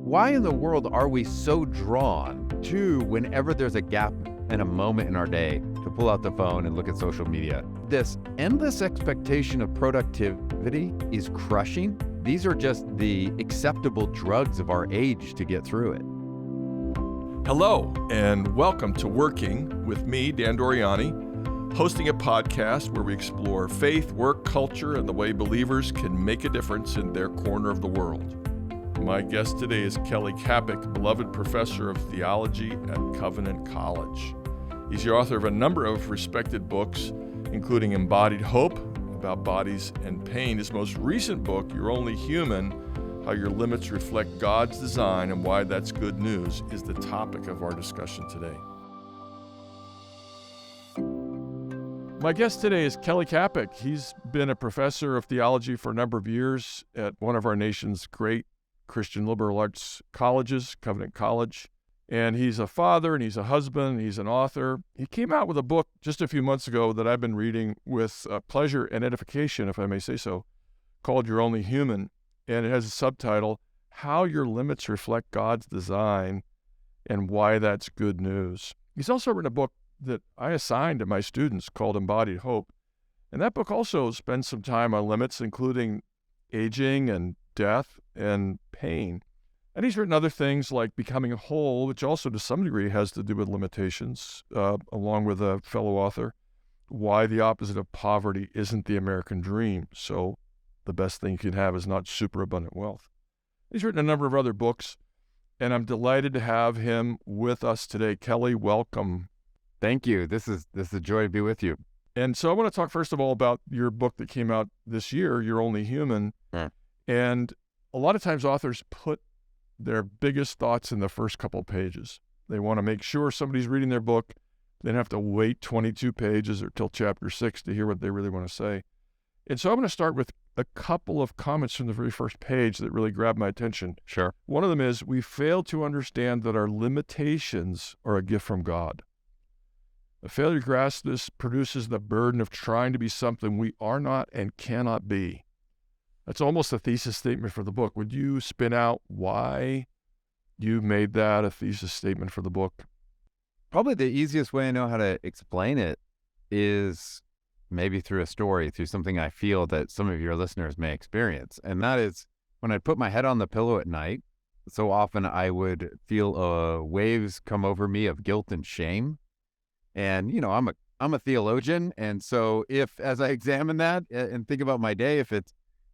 Why in the world are we so drawn to, whenever there's a gap and a moment in our day, to pull out the phone and look at social media? This endless expectation of productivity is crushing. These are just the acceptable drugs of our age to get through it. Hello, and welcome to Working with me, Dan Doriani, hosting a podcast where we explore faith, work, culture, and the way believers can make a difference in their corner of the world. My guest today is Kelly Kapic, beloved professor of theology at Covenant College. He's the author of a number of respected books, including Embodied Hope, about bodies and pain. His most recent book, You're Only Human, How Your Limits Reflect God's Design and Why That's Good News, is the topic of our discussion today. My guest today is Kelly Kapic. He's been a professor of theology for a number of years at one of our nation's great Christian liberal arts colleges, Covenant College. And he's a father, and he's a husband, he's an author. He came out with a book just a few months ago that I've been reading with pleasure and edification, if I may say so, called You're Only Human. And it has a subtitle, How Your Limits Reflect God's Design and Why That's Good News. He's also written a book that I assigned to my students called Embodied Hope. And that book also spends some time on limits, including aging and death and pain. And he's written other things like Becoming Whole, which also to some degree has to do with limitations, along with a fellow author, Why the Opposite of Poverty Isn't the American Dream. So the best thing you can have is not superabundant wealth. He's written a number of other books, and I'm delighted to have him with us today. Kelly, welcome. Thank you. This is a joy to be with you. And so I want to talk first of all about your book that came out this year, You're Only Human. And a lot of times authors put their biggest thoughts in the first couple pages. They want to make sure somebody's reading their book. They don't have to wait 22 pages or till chapter 6 to hear what they really want to say. And so I'm going to start with a couple of comments from the very first page that really grabbed my attention. Sure. One of them is, we fail to understand that our limitations are a gift from God. A failure to grasp this produces the burden of trying to be something we are not and cannot be. That's almost a thesis statement for the book. Would you spin out why you made that a thesis statement for the book? Probably the easiest way I know how to explain it is maybe through a story, through something I feel that some of your listeners may experience. And that is, when I put my head on the pillow at night, so often I would feel waves come over me of guilt and shame. And, you know, I'm a theologian. And so as I examine that and think about my day,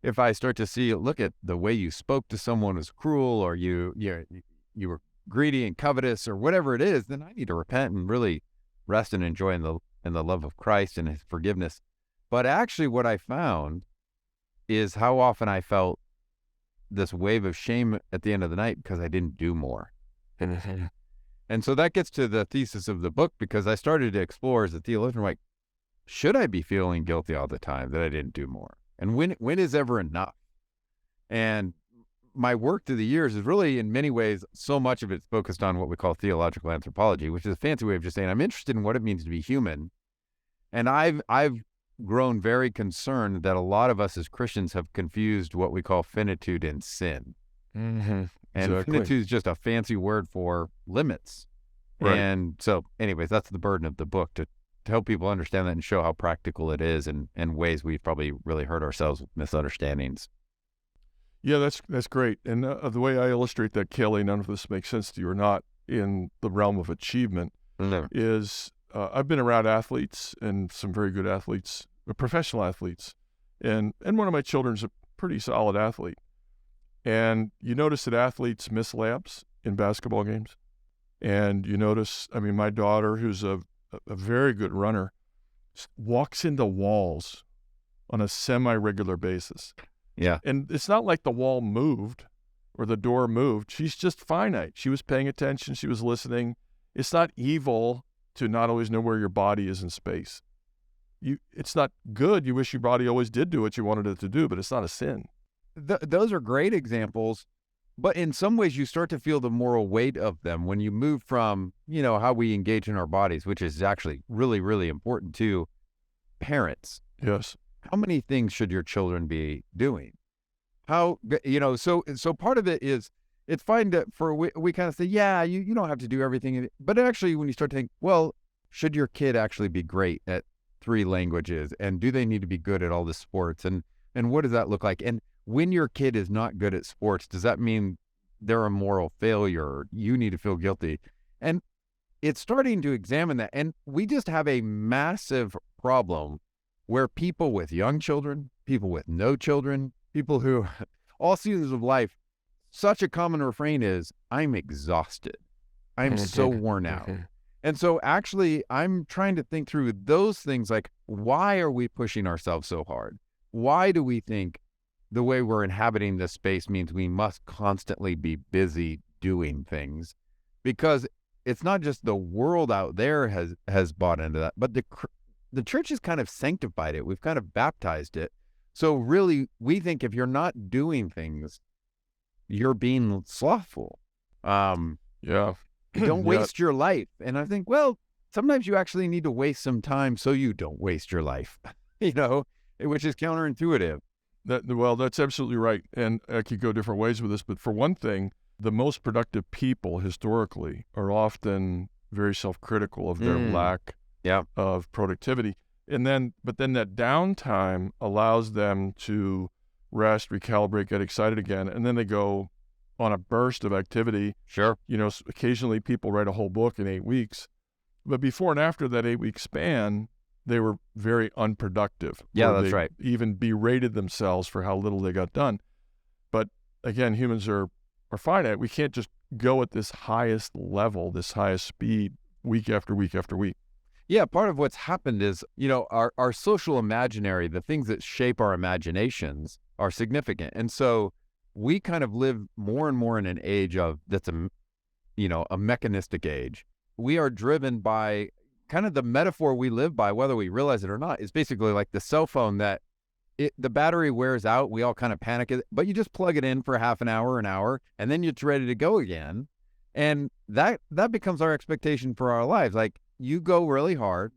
if I start to see, look at the way you spoke to someone was cruel, or you were greedy and covetous, or whatever it is, then I need to repent and really rest and enjoy in the love of Christ and His forgiveness. But actually what I found is how often I felt this wave of shame at the end of the night because I didn't do more. And so that gets to the thesis of the book, because I started to explore as a theologian, like, should I be feeling guilty all the time that I didn't do more? And when is ever enough? And my work through the years is really, in many ways, so much of it's focused on what we call theological anthropology, which is a fancy way of just saying I'm interested in what it means to be human. And I've grown very concerned that a lot of us as Christians have confused what we call finitude and sin. Mm-hmm. And exactly. finitude is just a fancy word for limits. Right. And so anyways, that's the burden of the book, to help people understand that and show how practical it is, and ways we've probably really hurt ourselves with misunderstandings. Yeah, that's great. And the way I illustrate that, Kelly, none of this makes sense to you or not, in the realm of achievement, is I've been around athletes, and some very good athletes, professional athletes, and one of my children's a pretty solid athlete. And you notice that athletes miss layups in basketball games. And you notice, my daughter, who's a very good runner, walks into walls on a semi-regular basis. Yeah. And it's not like the wall moved or the door moved. She's just finite. She was paying attention. She was listening. It's not evil to not always know where your body is in space. It's not good. You wish your body always did do what you wanted it to do, but it's not a sin. Those are great examples. But in some ways, you start to feel the moral weight of them when you move from, how we engage in our bodies, which is actually really, really important to parents. Yes. How many things should your children be doing? So part of it is it's fine we kind of say, yeah, you don't have to do everything. But actually, when you start to think, well, should your kid actually be great at 3 languages? And do they need to be good at all the sports? And what does that look like? And when your kid is not good at sports, does that mean they're a moral failure? You need to feel guilty. And it's starting to examine that. And we just have a massive problem where people with young children, people with no children, people who, all seasons of life, such a common refrain is, I'm exhausted. I'm so worn out. And so actually, I'm trying to think through those things, like, why are we pushing ourselves so hard? Why do we think the way we're inhabiting this space means we must constantly be busy doing things? Because it's not just the world out there has bought into that, but the church has kind of sanctified it. We've kind of baptized it. So really, we think if you're not doing things, you're being slothful. Yeah. Don't waste your life. And I think, well, sometimes you actually need to waste some time so you don't waste your life, which is counterintuitive. Well, that's absolutely right. And I could go different ways with this, but for one thing, the most productive people historically are often very self-critical of their lack of productivity. But then that downtime allows them to rest, recalibrate, get excited again, and then they go on a burst of activity. Sure. Occasionally people write a whole book in 8 weeks, but before and after that 8-week span, they were very unproductive. Yeah, that's right. Even berated themselves for how little they got done. But again, humans are finite. We can't just go at this highest level, this highest speed, week after week after week. Yeah, part of what's happened is, our social imaginary, the things that shape our imaginations are significant. And so we kind of live more and more in an age that's a mechanistic age. We are driven by kind of the metaphor we live by, whether we realize it or not, is basically like the cell phone that the battery wears out. We all kind of panic, but you just plug it in for half an hour, and then it's ready to go again. And that becomes our expectation for our lives. Like, you go really hard,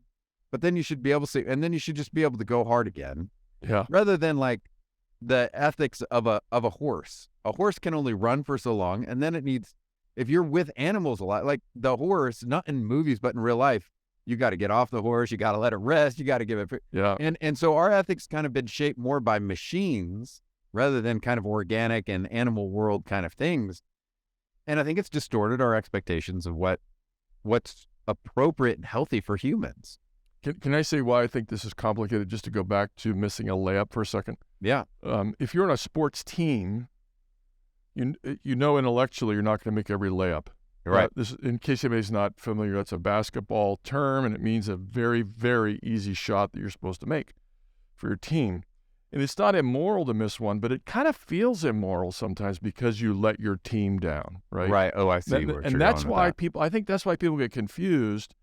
but then you should be able to, and then you should just be able to go hard again. Yeah. Rather than like the ethics of a horse. A horse can only run for so long, and then if you're with animals a lot, like the horse, not in movies but in real life, you got to get off the horse, you got to let it rest, you got to give it. Yeah. And so our ethics kind of been shaped more by machines rather than kind of organic and animal world kind of things. And I think it's distorted our expectations of what's appropriate and healthy for humans. Can I say why I think this is complicated, just to go back to missing a layup for a second? Yeah. If you're on a sports team, you know intellectually you're not going to make every layup. Right. In case anybody's not familiar, that's a basketball term, and it means a very, very easy shot that you're supposed to make for your team. And it's not immoral to miss one, but it kind of feels immoral sometimes because you let your team down, right? Right. Oh, I see. And that's why I think that's why people get confused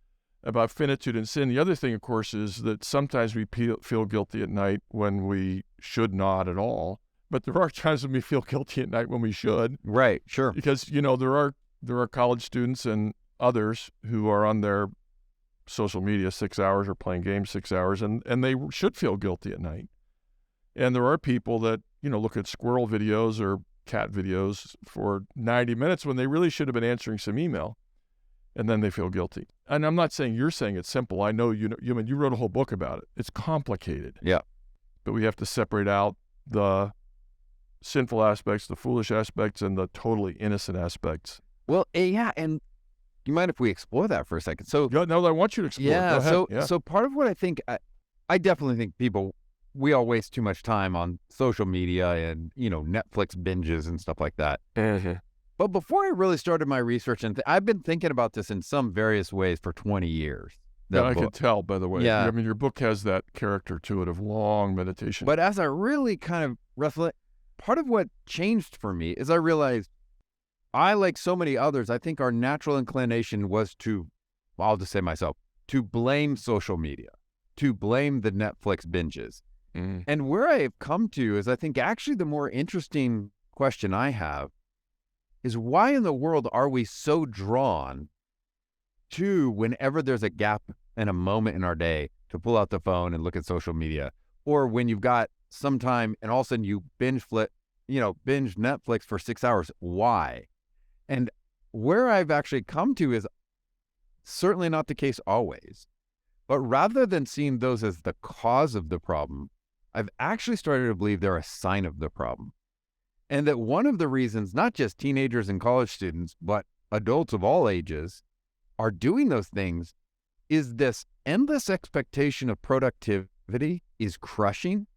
about finitude and sin. The other thing, of course, is that sometimes we feel guilty at night when we should not at all. But there are times when we feel guilty at night when we should. Right. Sure. Because, there are college students and others who are on their social media 6 hours or playing games 6 hours, and they should feel guilty at night. And there are people that, look at squirrel videos or cat videos for 90 minutes when they really should have been answering some email, and then they feel guilty. And I'm not saying you're saying it's simple. I know you wrote a whole book about it. It's complicated. Yeah. But we have to separate out the sinful aspects, the foolish aspects, and the totally innocent aspects. Well, yeah, and you mind if we explore that for a second? So no, I want you to explore. Yeah. Go ahead. So part of what I think, I definitely think we all waste too much time on social media and Netflix binges and stuff like that. Mm-hmm. But before I really started my research, and I've been thinking about this in some various ways for 20 years. Yeah, I can tell, by the way. Yeah. I mean, your book has that character to it of long meditation. But as I really kind of reflect, part of what changed for me is I realized like so many others, I think our natural inclination was I'll just say myself, to blame social media, to blame the Netflix binges. Mm. And where I have come to is I think actually the more interesting question I have is why in the world are we so drawn to, whenever there's a gap and a moment in our day, to pull out the phone and look at social media, or when you've got some time and all of a sudden you binge Netflix for 6 hours? Why? And where I've actually come to is certainly not the case always. But rather than seeing those as the cause of the problem, I've actually started to believe they're a sign of the problem. And that one of the reasons, not just teenagers and college students, but adults of all ages are doing those things is this endless expectation of productivity is crushing.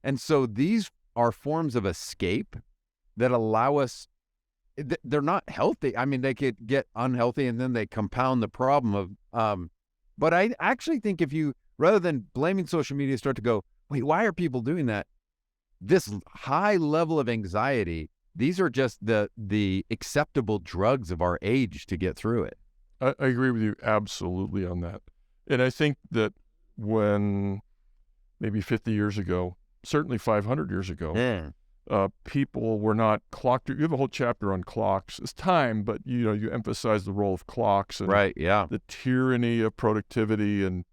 And so these are forms of escape that allow us, they're not healthy. I mean, they could get unhealthy and then they compound the problem of, but I actually think if you, rather than blaming social media, start to go, wait, why are people doing that? This high level of anxiety, these are just the acceptable drugs of our age to get through it. I agree with you absolutely on that. And I think that when maybe 50 years ago, certainly 500 years ago, people were not clocked. You have a whole chapter on clocks. It's time, but you emphasize the role of clocks and the tyranny of productivity and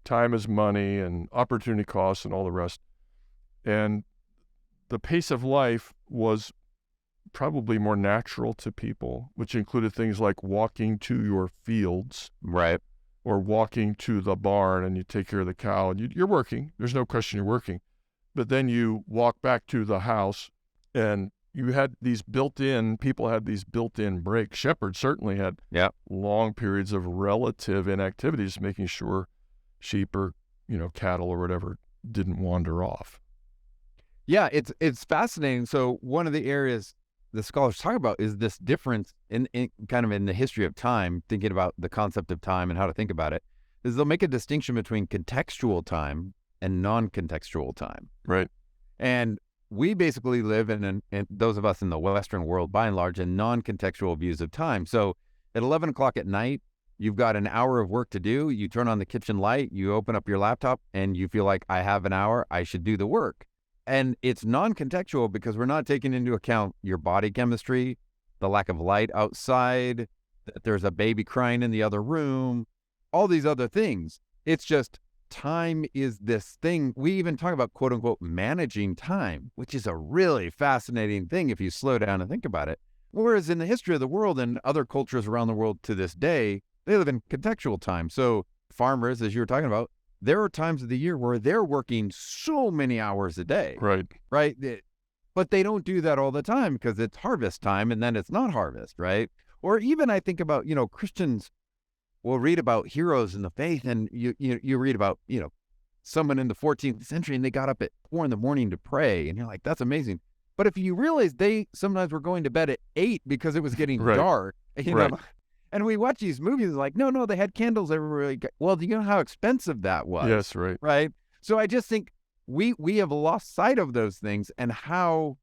time is money and opportunity costs and all the rest. And the pace of life was probably more natural to people, which included things like walking to your fields, or walking to the barn and you take care of the cow and you're working. There's no question you're working. But then you walk back to the house and you had these people had these built-in breaks. Shepherds certainly had long periods of relative inactivity, just making sure sheep or, cattle or whatever didn't wander off. Yeah, it's fascinating. So one of the areas the scholars talk about is this difference in kind of in the history of time, thinking about the concept of time and how to think about it, is they'll make a distinction between contextual time and non-contextual time. Right. And we basically live in those of us in the Western world, by and large, in non-contextual views of time. So at 11 o'clock at night, you've got an hour of work to do. You turn on the kitchen light, you open up your laptop, and you feel like, I have an hour, I should do the work. And it's non-contextual because we're not taking into account your body chemistry, the lack of light outside, that there's a baby crying in the other room, all these other things. It's just time is this thing. We even talk about, quote unquote, managing time, which is a really fascinating thing if you slow down and think about it. Whereas in the history of the world and other cultures around the world to this day, they live in contextual time. So farmers, as you were talking about, there are times of the year where they're working so many hours a day. Right. But they don't do that all the time because it's harvest time and then it's not harvest, right? Or even I think about, Christians will read about heroes in the faith and you read about, someone in the 14th century and they got up at 4 a.m. to pray and you're like, that's amazing. But if you realize they sometimes were going to bed at 8 because it was getting dark, know, and we watch these movies like, no, they had candles everywhere. Well, do you know how expensive that was? Yes, right. Right. So I just think we have lost sight of those things and how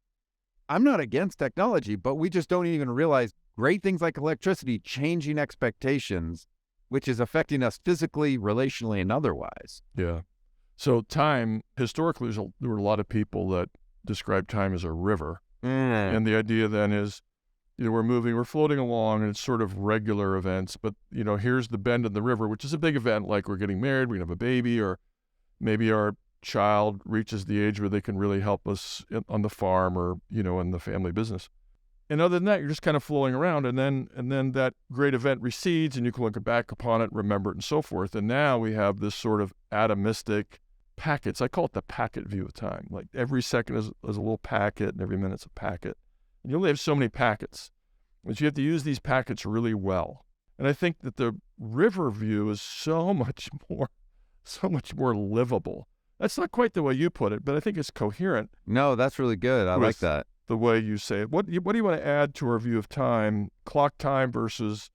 I'm not against technology, but we just don't even realize great things like electricity changing expectations, which is affecting us physically, relationally, and otherwise. Yeah. So time, historically, there were a lot of people that describe time as a river. And the idea then is, we're floating along and it's sort of regular events, but, here's the bend in the river, which is a big event, like we're getting married, we're going to have a baby, or maybe our child reaches the age where they can really help us on the farm or, in the family business. And other than that, you're just kind of flowing around and then that great event recedes and you can look back upon it, remember it, and so forth. And now we have this sort of atomistic packets. I call it the packet view of time. Like every second is a little packet and every minute's a packet. And you only have so many packets, but you have to use these packets really well. And I think that the river view is so much more livable. That's not quite the way you put it, but I think it's coherent. No, that's really good. I like that. The way you say it. What do you want to add to our view of time? Clock time versus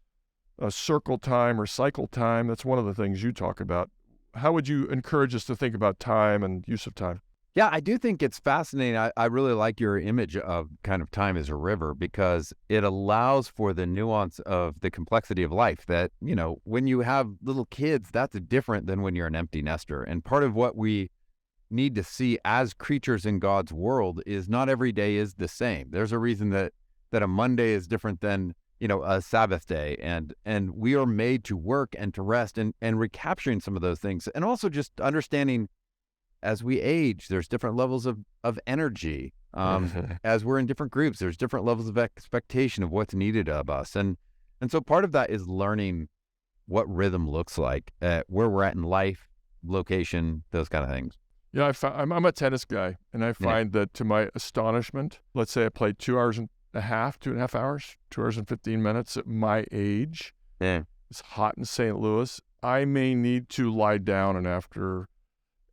circle time or cycle time. That's one of the things you talk about. How would you encourage us to think about time and use of time? Yeah, I do think it's fascinating. I really like your image of kind of time as a river because it allows for the nuance of the complexity of life that, when you have little kids, that's different than when you're an empty nester. And part of what we need to see as creatures in God's world is not every day is the same. There's a reason that a Monday is different than, a Sabbath day. And we are made to work and to rest and recapturing some of those things. And also just understanding as we age, there's different levels of energy. As we're in different groups, there's different levels of expectation of what's needed of us. And so part of that is learning what rhythm looks like, where we're at in life, location, those kind of things. Yeah, I'm a tennis guy, and I find that to my astonishment, let's say I played 2.5 hours, 2 hours and 15 minutes at my age. Yeah. It's hot in St. Louis. I may need to lie down, and after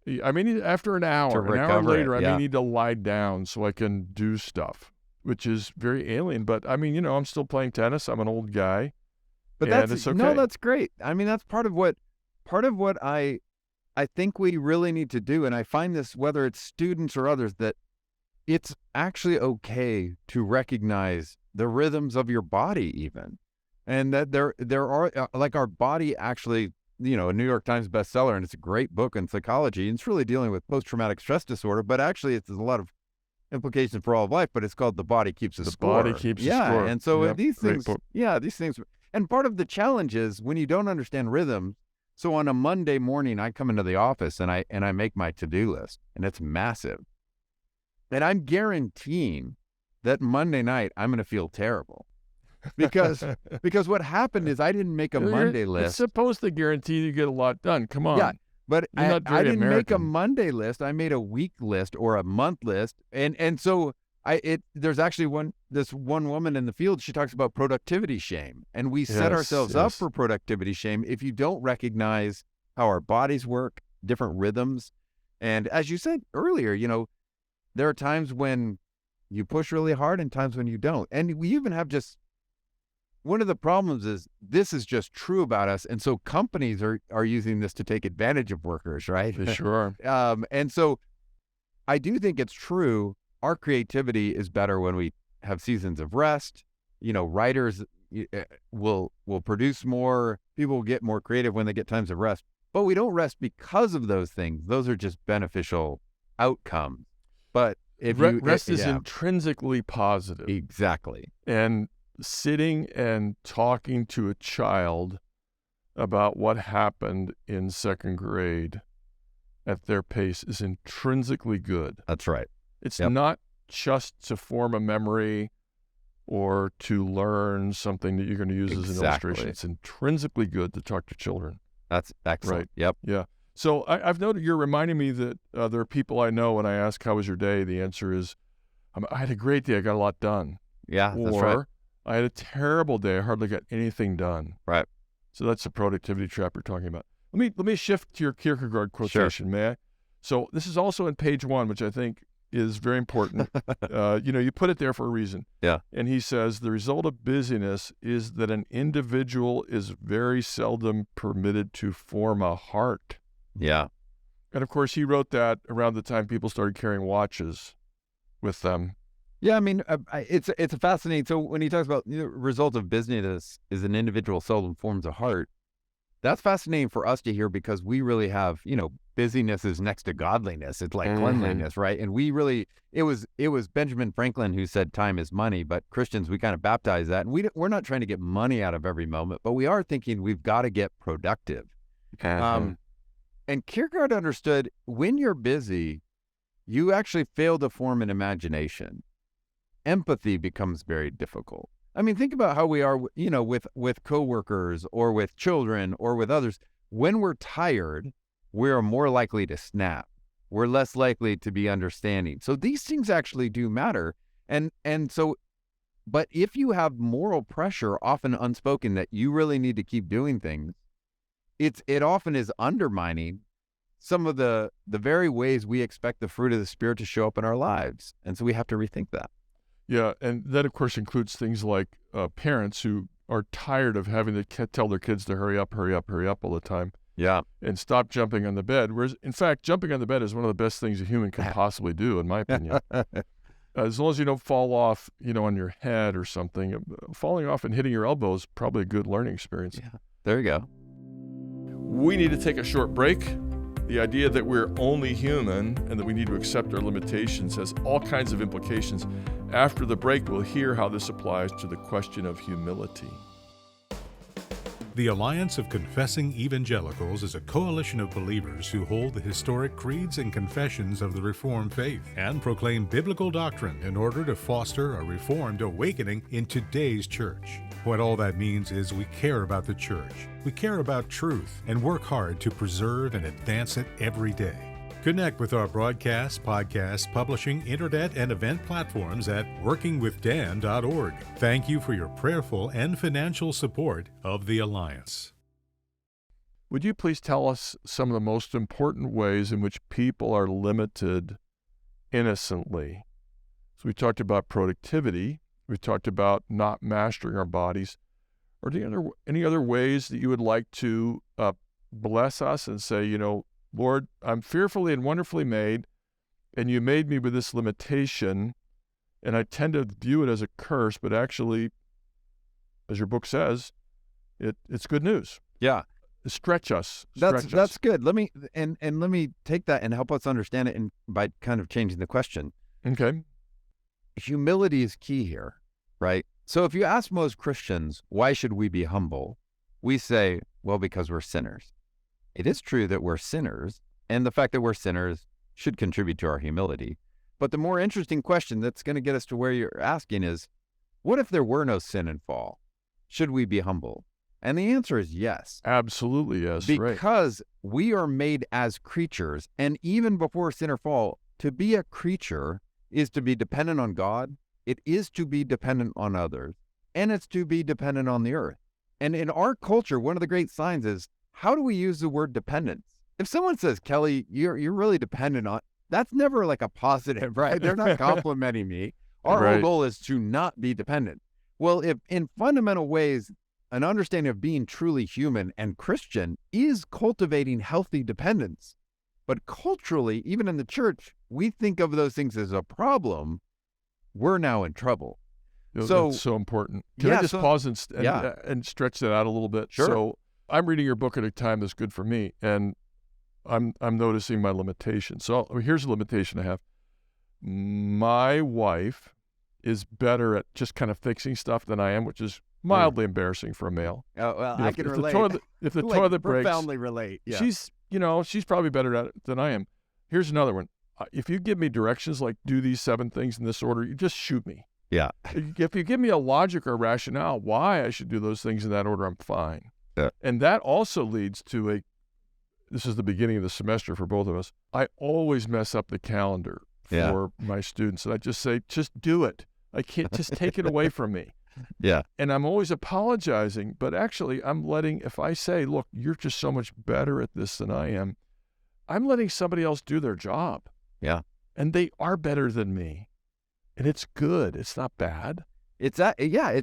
an hour later, I may need to lie down so I can do stuff, which is very alien. But I'm still playing tennis. I'm an old guy, but it's okay. No, that's great. That's part of what I think we really need to do. And I find this, whether it's students or others, that it's actually okay to recognize the rhythms of your body even. And that there are, like, our body actually, a New York Times bestseller, and it's a great book in psychology, and it's really dealing with post-traumatic stress disorder, but actually there's a lot of implications for all of life, but it's called The Body Keeps a Score. The Body Keeps a Score. And so yep, these things, and part of the challenge is when you don't understand rhythms. So on a Monday morning, I come into the office and I make my to-do list, and it's massive. And I'm guaranteeing that Monday night I'm going to feel terrible. Because what happened is I didn't make a Monday list. It's supposed to guarantee you get a lot done. Come on. Yeah, but I didn't American. make a Monday list. I made a week list or a month list. And so there's actually this one woman in the field, she talks about productivity shame. And we set ourselves up for productivity shame if you don't recognize how our bodies work, different rhythms. And as you said earlier, there are times when you push really hard and times when you don't. And we even have one of the problems is this is just true about us. And so companies are using this to take advantage of workers, right? Sure. And so I do think it's true. Our creativity is better when we have seasons of rest. Writers will produce more. People will get more creative when they get times of rest. But we don't rest because of those things. Those are just beneficial outcomes. But if rest is intrinsically positive. Exactly. And sitting and talking to a child about what happened in second grade at their pace is intrinsically good. That's right. It's not just to form a memory or to learn something that you're going to use as an illustration. It's intrinsically good to talk to children. That's excellent. Right. Yep. Yeah. So I've noted you're reminding me that there are people I know when I ask, how was your day? The answer is, I had a great day. I got a lot done. Yeah, that's right. Or I had a terrible day. I hardly got anything done. Right. So that's the productivity trap you're talking about. Let me shift to your Kierkegaard quotation, Sure. may I? So this is also in page 1, which I think is very important. You put it there for a reason. Yeah. And he says, the result of busyness is that an individual is very seldom permitted to form a heart. Yeah. And of course, he wrote that around the time people started carrying watches with them. Yeah, it's a fascinating. So when he talks about result of busyness is an individual seldom forms a heart, that's fascinating for us to hear because we really have, busyness is next to godliness. It's like cleanliness, right? And we really, it was Benjamin Franklin who said time is money, but Christians, we kind of baptize that. And we're not trying to get money out of every moment, but we are thinking we've got to get productive. And Kierkegaard understood when you're busy, you actually fail to form an imagination. Empathy becomes very difficult. Think about how we are, with coworkers or with children or with others. When we're tired, we're more likely to snap. We're less likely to be understanding. So these things actually do matter. But if you have moral pressure, often unspoken, that you really need to keep doing things, it often is undermining some of the very ways we expect the fruit of the Spirit to show up in our lives. And so we have to rethink that. Yeah, and that, of course, includes things like parents who are tired of having to tell their kids to hurry up all the time. Yeah. And stop jumping on the bed. Whereas, in fact, jumping on the bed is one of the best things a human can possibly do, in my opinion. As long as you don't fall off, on your head or something. Falling off and hitting your elbow is probably a good learning experience. Yeah, there you go. We need to take a short break. The idea that we're only human and that we need to accept our limitations has all kinds of implications. After the break, we'll hear how this applies to the question of humility. The Alliance of Confessing Evangelicals is a coalition of believers who hold the historic creeds and confessions of the Reformed faith and proclaim biblical doctrine in order to foster a Reformed awakening in today's church. What all that means is we care about the church, we care about truth, and work hard to preserve and advance it every day. Connect with our broadcast, podcast, publishing, internet, and event platforms at workingwithdan.org. Thank you for your prayerful and financial support of the Alliance. Would you please tell us some of the most important ways in which people are limited innocently? So we talked about productivity. We talked about not mastering our bodies. Are there any other ways that you would like to bless us and say, Lord, I'm fearfully and wonderfully made, and you made me with this limitation, and I tend to view it as a curse, but actually, as your book says, it's good news. Yeah. Stretch us. That's good. Let me take that and help us understand it by kind of changing the question. Okay. Humility is key here, right? So if you ask most Christians, why should we be humble? We say, well, because we're sinners. It is true that we're sinners, and the fact that we're sinners should contribute to our humility. But the more interesting question that's going to get us to where you're asking is, what if there were no sin and fall? Should we be humble? And the answer is yes. Absolutely yes. Because we are made as creatures, and even before sin or fall, to be a creature is to be dependent on God, it is to be dependent on others, and it's to be dependent on the earth. And in our culture, one of the great signs is, how do we use the word dependence? If someone says, Kelly, you're really dependent on, that's never like a positive, right? They're not complimenting me. Our whole goal is to not be dependent. Well, if in fundamental ways, an understanding of being truly human and Christian is cultivating healthy dependence. But culturally, even in the church, we think of those things as a problem. We're now in trouble. So that's so important. Can I just pause and stretch that out a little bit? Sure. So I'm reading your book at a time that's good for me, and I'm noticing my limitations. So here's a limitation I have. My wife is better at just kind of fixing stuff than I am, which is mildly embarrassing for a male. Oh, well, I can relate. If the toilet breaks, profoundly relate. Yeah. She's probably better at it than I am. Here's another one. If you give me directions like do these 7 things in this order, you just shoot me. Yeah. If you give me a logic or rationale why I should do those things in that order, I'm fine. Yeah. And that also leads to this is the beginning of the semester for both of us. I always mess up the calendar for my students. And I just say, just do it. I can't just take it away from me. Yeah. And I'm always apologizing, but actually if I say, look, you're just so much better at this than I am, I'm letting somebody else do their job. Yeah. And they are better than me. And it's good. It's not bad. It's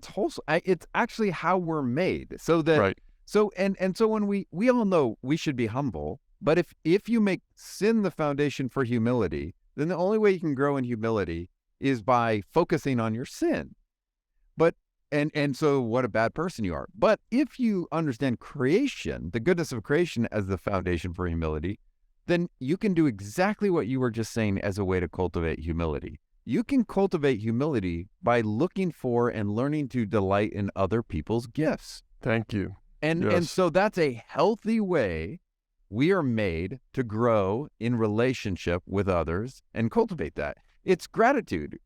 wholesome. It's actually how we're made. So that right. So so when we all know we should be humble, but if you make sin the foundation for humility, then the only way you can grow in humility is by focusing on your sin. But and so what a bad person you are. But if you understand creation, the goodness of creation as the foundation for humility, then you can do exactly what you were just saying as a way to cultivate humility. You can cultivate humility by looking for and learning to delight in other people's gifts. Thank you. And so that's a healthy way we are made to grow in relationship with others and cultivate that. It's gratitude.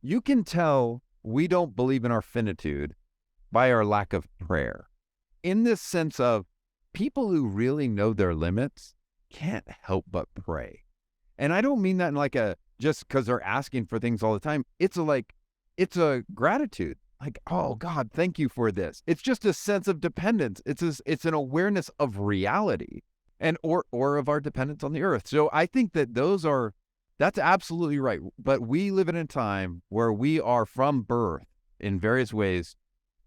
You can tell we don't believe in our finitude by our lack of prayer. In this sense of people who really know their limits can't help but pray. And I don't mean that in like just because they're asking for things all the time. It's a gratitude. Like, oh God, thank you for this. It's just a sense of dependence. It's an awareness of reality and or of our dependence on the earth. So I think that that's absolutely right. But we live in a time where we are from birth in various ways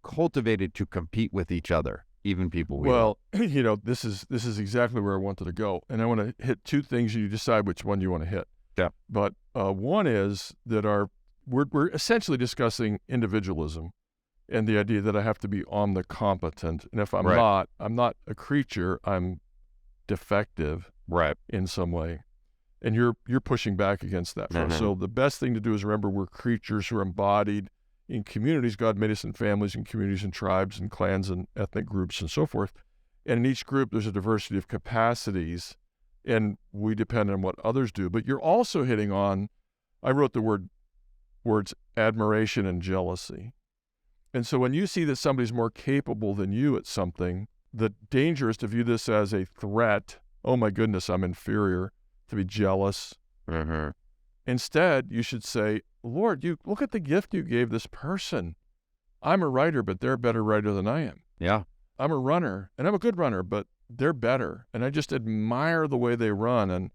cultivated to compete with each other, even people we love. This is exactly where I wanted to go. And I want to hit 2 things and you decide which one you want to hit. Yeah. But one is that we're essentially discussing individualism and the idea that I have to be omnicompetent. And if I'm not a creature, I'm defective in some way. And you're pushing back against that for us. So the best thing to do is remember we're creatures who are embodied in communities. God made us in families and communities and tribes and clans and ethnic groups and so forth. And in each group, there's a diversity of capacities, and we depend on what others do. But you're also hitting on, I wrote the words admiration and jealousy. And so when you see that somebody's more capable than you at something, the danger is to view this as a threat. Oh my goodness, I'm inferior, to be jealous. Mm-hmm. Instead, you should say, Lord, you look at the gift you gave this person. I'm a writer, but they're a better writer than I am. Yeah. I'm a runner, and I'm a good runner, but they're better. And I just admire the way they run.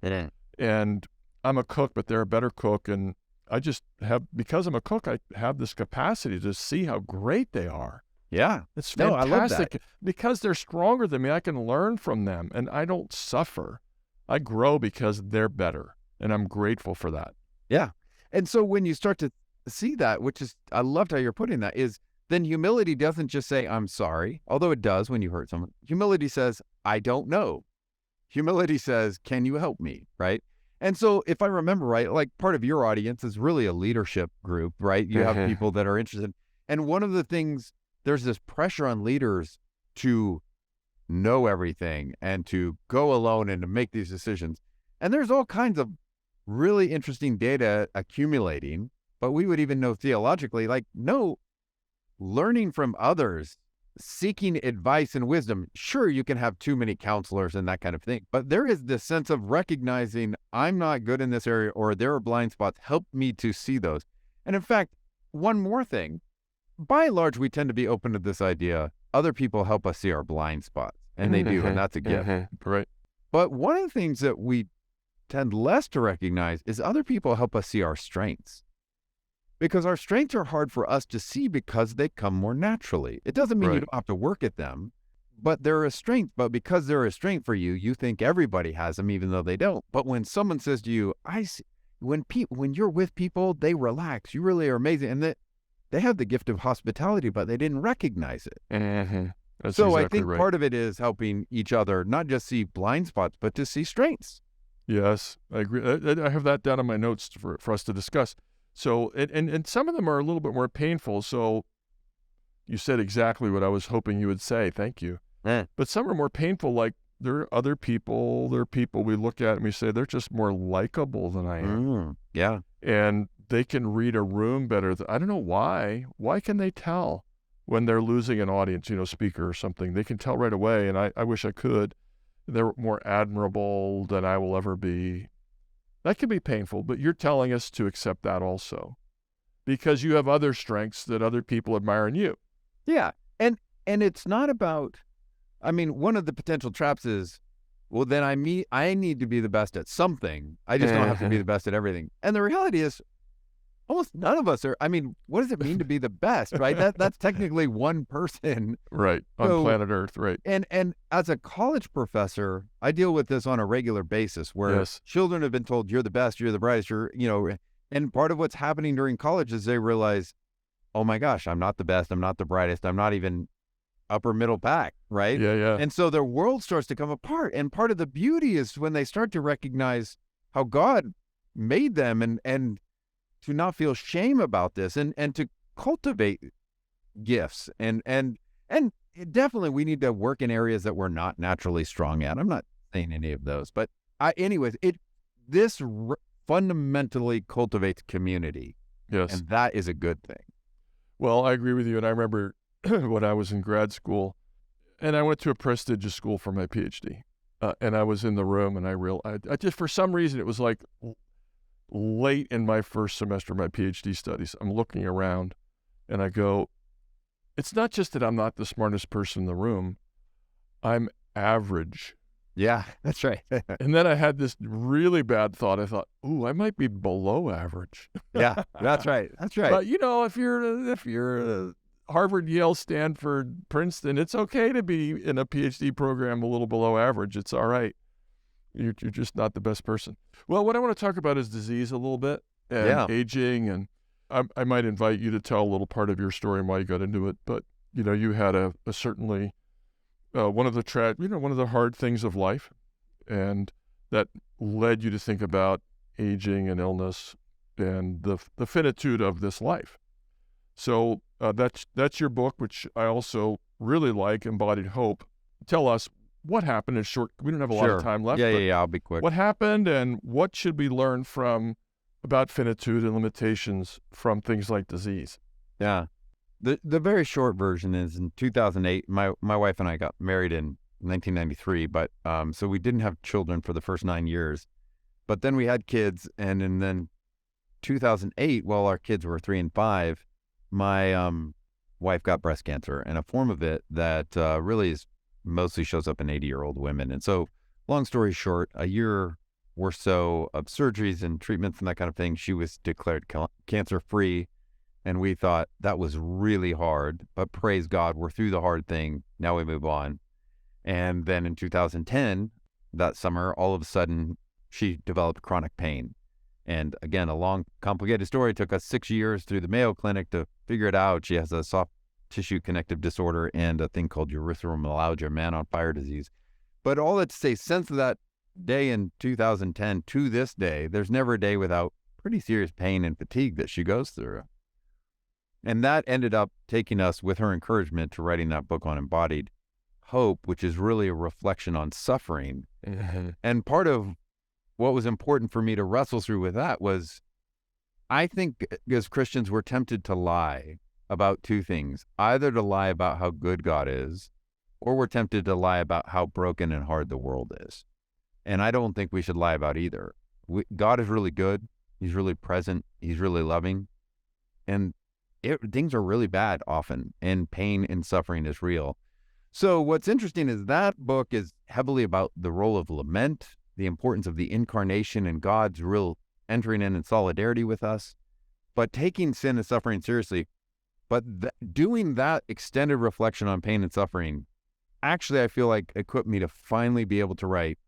And I'm a cook, but they're a better cook. And I just have, because I'm a cook, I have this capacity to see how great they are. Yeah. It's No, I love fantastic. that. Because they're stronger than me, I can learn from them, and I don't suffer. I grow because they're better, and I'm grateful for that. Yeah. And so when you start to see that, which is, I loved how you're putting that, is then humility doesn't just say, I'm sorry, although it does when you hurt someone. Humility says, I don't know. Humility says, can you help me? Right. And so if I remember right, like part of your audience is really a leadership group, right? You have people that are interested. And one of the things, there's this pressure on leaders to know everything and to go alone and to make these decisions. And there's all kinds of really interesting data accumulating, but we would even know theologically, like, no, learning from others, seeking advice and wisdom. Sure, you can have too many counselors and that kind of thing, but there is this sense of recognizing I'm not good in this area, or there are blind spots. Help me to see those. And in fact, one more thing, by and large, we tend to be open to this idea. Other people help us see our blind spots, and they do, and that's a gift. Right. But one of the things that we tend less to recognize is other people help us see our strengths. Because our strengths are hard for us to see because they come more naturally. It doesn't mean you don't have to work at them, but they're a strength. But because they're a strength for you, you think everybody has them, even though they don't. But when someone says to you, I see, when you're with people, they relax. You really are amazing. And that they have the gift of hospitality, but they didn't recognize it. That's so exactly I think right. part of it is helping each other, not just see blind spots, but to see strengths. Yes, I agree. I have that down on my notes for us to discuss. So, and some of them are a little bit more painful. So you said exactly what I was hoping you would say. Thank you. But some are more painful, like there are other people, there are people we look at and we say, they're just more likable than I am. Yeah. And they can read a room better. I don't know why. Why can they tell when they're losing an audience, speaker or something? They can tell right away, and I wish I could. They're more admirable than I will ever be. That can be painful, but you're telling us to accept that also, because you have other strengths that other people admire in you. Yeah. And it's not about, one of the potential traps is, well, then I need to be the best at something. I just don't have to be the best at everything. And the reality is, almost none of us are. What does it mean to be the best, right? That's technically one person. Right. On planet Earth, right. And as a college professor, I deal with this on a regular basis where children have been told, you're the best, you're the brightest, and part of what's happening during college is they realize, oh my gosh, I'm not the best, I'm not the brightest, I'm not even upper middle pack, right? Yeah. And so their world starts to come apart. And part of the beauty is when they start to recognize how God made them and to not feel shame about this and to cultivate gifts and definitely we need to work in areas that we're not naturally strong at. I'm not saying any of those, but this fundamentally cultivates community. Yes. And that is a good thing. Well, I agree with you. And I remember when I was in grad school and I went to a prestigious school for my PhD and I was in the room and I just, for some reason, it was like late in my first semester of my PhD studies, I'm looking around and I go, it's not just that I'm not the smartest person in the room, I'm average. Yeah, that's right. And then I had this really bad thought. I thought, ooh, I might be below average. Yeah, that's right. That's right. But if you're Harvard, Yale, Stanford, Princeton, it's okay to be in a PhD program a little below average. It's all right. You're just not the best person. Well, what I want to talk about is disease a little bit and aging. And I might invite you to tell a little part of your story and why you got into it. But, you had a certainly one of the hard things of life. And that led you to think about aging and illness and the finitude of this life. So that's your book, which I also really like, Embodied Hope. Tell us what happened in short. We don't have a lot of Sure. time left. Yeah, but yeah, yeah. I'll be quick. what happened, and what should we learn about finitude and limitations from things like disease? Yeah. The very short version is in 2008, my wife and I got married in 1993, but so we didn't have children for the first 9 years. But then we had kids, and then 2008, while our kids were 3 and 5, my wife got breast cancer, and a form of it that really mostly shows up in 80-year-old women. And so, long story short, a year or so of surgeries and treatments and that kind of thing, she was declared cancer-free. And we thought that was really hard, but praise God, we're through the hard thing. Now we move on. And then in 2010, that summer, all of a sudden, she developed chronic pain. And again, a long, complicated story. It took us 6 years through the Mayo Clinic to figure it out. She has a soft tissue connective disorder and a thing called erythromelalgia, man on fire disease. But all that to say, since that day in 2010 to this day, there's never a day without pretty serious pain and fatigue that she goes through. And that ended up taking us, with her encouragement, to writing that book on embodied hope, which is really a reflection on suffering. And part of what was important for me to wrestle through with that was, I think as Christians, we're tempted to lie about two things, either to lie about how good God is, or we're tempted to lie about how broken and hard the world is. And I don't think we should lie about either. God is really good. He's really present. He's really loving. And things are really bad often, and pain and suffering is real. So what's interesting is that book is heavily about the role of lament, the importance of the incarnation and God's real entering in solidarity with us, but taking sin and suffering seriously. But doing that extended reflection on pain and suffering, actually, I feel like equipped me to finally be able to write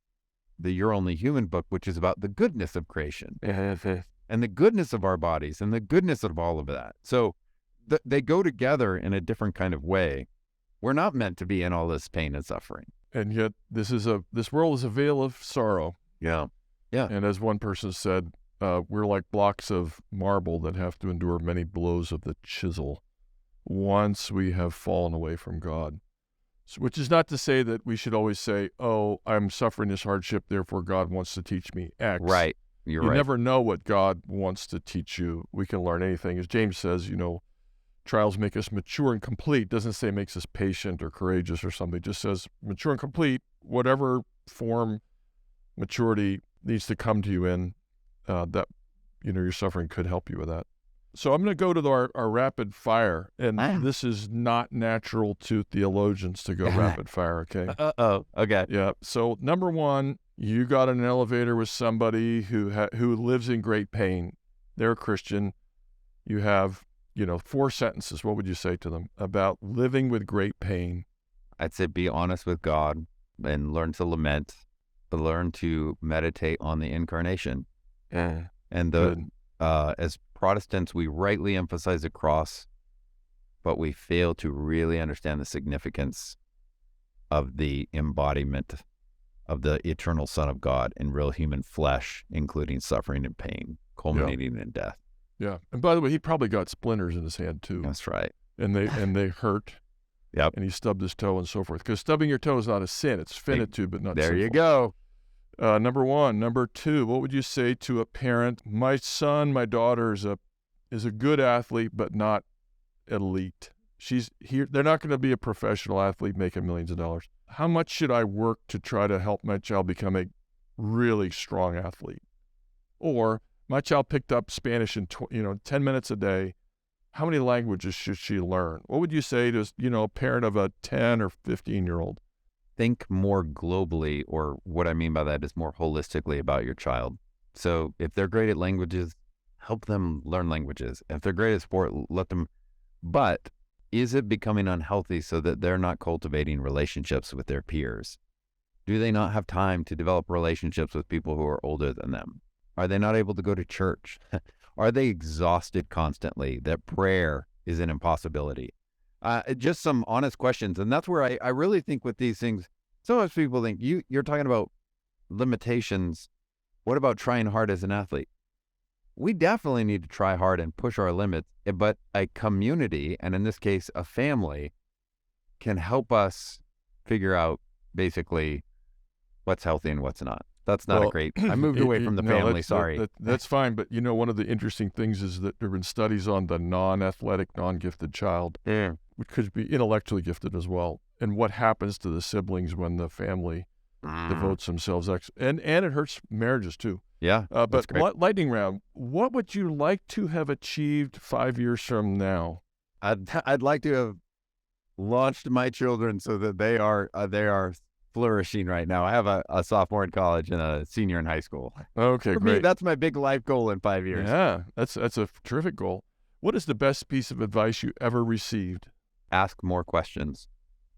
the You're Only Human book, which is about the goodness of creation and the goodness of our bodies and the goodness of all of that. So they go together in a different kind of way. We're not meant to be in all this pain and suffering. And yet this world is a veil of sorrow. Yeah. Yeah. And as one person said, we're like blocks of marble that have to endure many blows of the chisel once we have fallen away from God. So, which is not to say that we should always say, oh, I'm suffering this hardship, therefore God wants to teach me X. Right. You right. Never know what God wants to teach you. We can learn anything. As James says, trials make us mature and complete. Doesn't say makes us patient or courageous or something. It just says mature and complete, whatever form maturity needs to come to you in, that your suffering could help you with that. So I'm going to go to our rapid fire, and this is not natural to theologians to go rapid fire, okay? Uh-oh, okay. Yeah, so number one, you got in an elevator with somebody who lives in great pain. They're a Christian. You have 4 sentences. What would you say to them about living with great pain? I'd say be honest with God and learn to lament, but learn to meditate on the incarnation. Yeah. And as Protestants, we rightly emphasize the cross, but we fail to really understand the significance of the embodiment of the eternal Son of God in real human flesh, including suffering and pain, culminating in death. Yeah, and by the way, he probably got splinters in his hand too. That's right. And they hurt. Yep. And he stubbed his toe and so forth. Because stubbing your toe is not a sin; it's finitude, but not. There sinful. you go. Number one. Number two. What would you say to a parent? My son, my daughter is a good athlete, but not elite. She's here. They're not going to be a professional athlete making millions of dollars. How much should I work to try to help my child become a really strong athlete? Or my child picked up Spanish in 10 minutes a day. How many languages should she learn? What would you say to a parent of a 10 or 15-year-old? Think more globally, or what I mean by that is more holistically about your child. So if they're great at languages, help them learn languages. If they're great at sport, let them. But is it becoming unhealthy so that they're not cultivating relationships with their peers? Do they not have time to develop relationships with people who are older than them? Are they not able to go to church? Are they exhausted constantly that prayer is an impossibility? Just some honest questions. And that's where I really think with these things, sometimes people think, you're talking about limitations. What about trying hard as an athlete? we definitely need to try hard and push our limits, but a community, and in this case, a family, can help us figure out basically what's healthy and what's not. That's not a great, I moved away from the family, sorry. That's fine, but one of the interesting things is that there have been studies on the non-athletic, non-gifted child, which could be intellectually gifted as well, and what happens to the siblings when the family devotes themselves, and it hurts marriages too. Yeah, but lightning round, what would you like to have achieved 5 years from now? I'd like to have launched my children so that they are flourishing right now. I have a sophomore in college and a senior in high school. Okay, For great. me, that's my big life goal in 5 years. Yeah, that's a terrific goal. What is the best piece of advice you ever received? Ask more questions.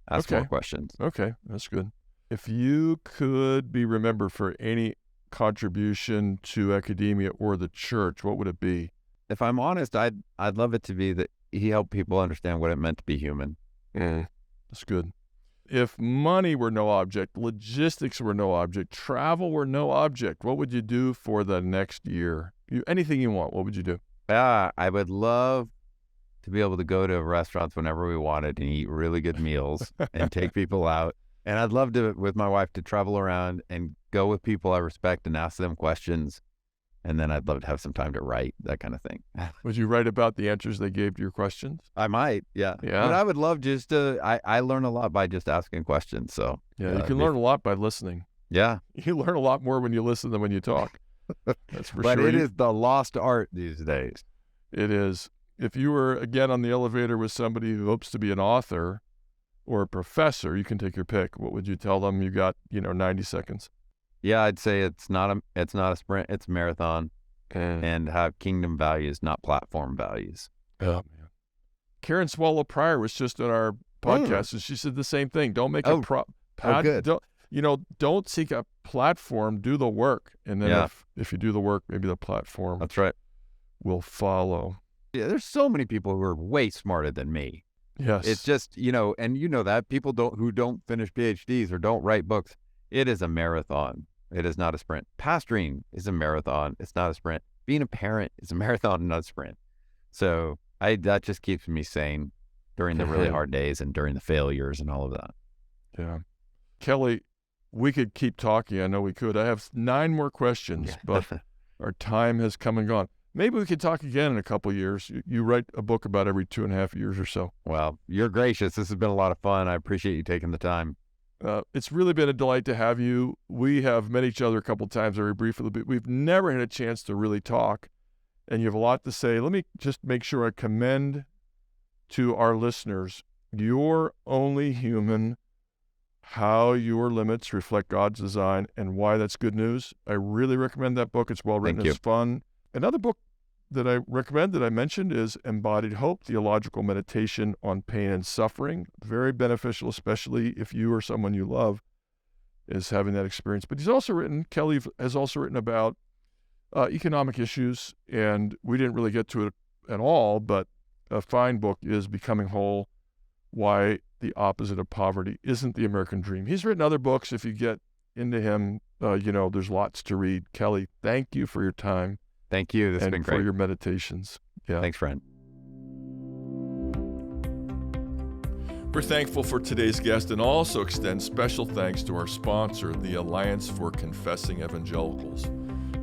More questions. Okay, that's good. If you could be remembered for any contribution to academia or the church, what would it be? If I'm honest, I'd love it to be that he helped people understand what it meant to be human. That's good. If money were no object, logistics were no object, travel were no object, what would you do for the next year? Anything you want, what would you do? I would love to be able to go to restaurants whenever we wanted and eat really good meals and take people out. And I'd love to, with my wife, to travel around and go with people I respect and ask them questions. And then I'd love to have some time to write, that kind of thing. Would you write about the answers they gave to your questions? I might, yeah. Yeah. But I would love just to, I learn a lot by just asking questions. So yeah, you can learn a lot by listening. Yeah. You learn a lot more when you listen than when you talk. That's for but sure. But it is the lost art these days. It is. If you were, again, on the elevator with somebody who hopes to be an author or a professor, you can take your pick. What would you tell them? You got, 90 seconds. Yeah, I'd say it's not a sprint, it's a marathon, and have kingdom values, not platform values. Oh, man. Karen Swallow Pryor was just on our podcast, and she said the same thing. Don't make a good. Don't seek a platform, do the work. And then if you do the work, maybe the platform That's right. will follow. Yeah, there's so many people who are way smarter than me. Yes. It's just, and that people who don't finish PhDs or don't write books, it is a marathon. It is not a sprint. Pastoring is a marathon. It's not a sprint. Being a parent is a marathon, not a sprint. So that just keeps me sane during the really hard days and during the failures and all of that. Yeah. Kelly, we could keep talking. I know we could. I have 9 more questions, but our time has come and gone. Maybe we could talk again in a couple of years. You write a book about every 2.5 years or so. Well, you're gracious. This has been a lot of fun. I appreciate you taking the time. It's really been a delight to have you. We have met each other a couple of times very briefly, but we've never had a chance to really talk, and you have a lot to say. Let me just make sure I commend to our listeners, You're Only Human, How Your Limits Reflect God's Design, and Why That's Good News. I really recommend that book. It's well written. It's fun. Another book that I recommend that I mentioned is Embodied Hope, Theological Meditation on Pain and Suffering. Very beneficial, especially if you or someone you love is having that experience. But Kelly has also written about economic issues, and we didn't really get to it at all, but a fine book is Becoming Whole, Why the Opposite of Poverty Isn't the American Dream. He's written other books. If you get into him, there's lots to read. Kelly, thank you for your time. Thank you. This has been great. And for your meditations. Yeah. Thanks, friend. We're thankful for today's guest and also extend special thanks to our sponsor, the Alliance for Confessing Evangelicals.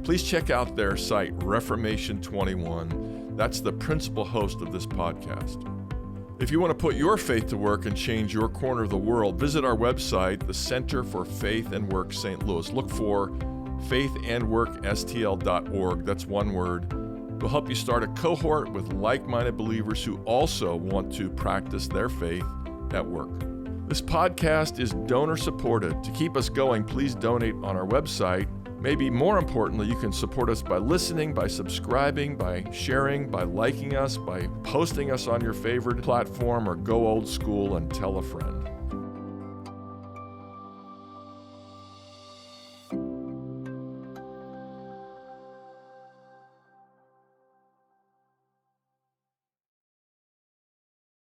Please check out their site, Reformation 21. That's the principal host of this podcast. If you want to put your faith to work and change your corner of the world, visit our website, the Center for Faith and Work St. Louis. Look for faithandworkstl.org. That's one word. We'll help you start a cohort with like-minded believers who also want to practice their faith at work. This podcast is donor-supported. To keep us going, please donate on our website. Maybe more importantly, you can support us by listening, by subscribing, by sharing, by liking us, by posting us on your favorite platform, or go old school and tell a friend.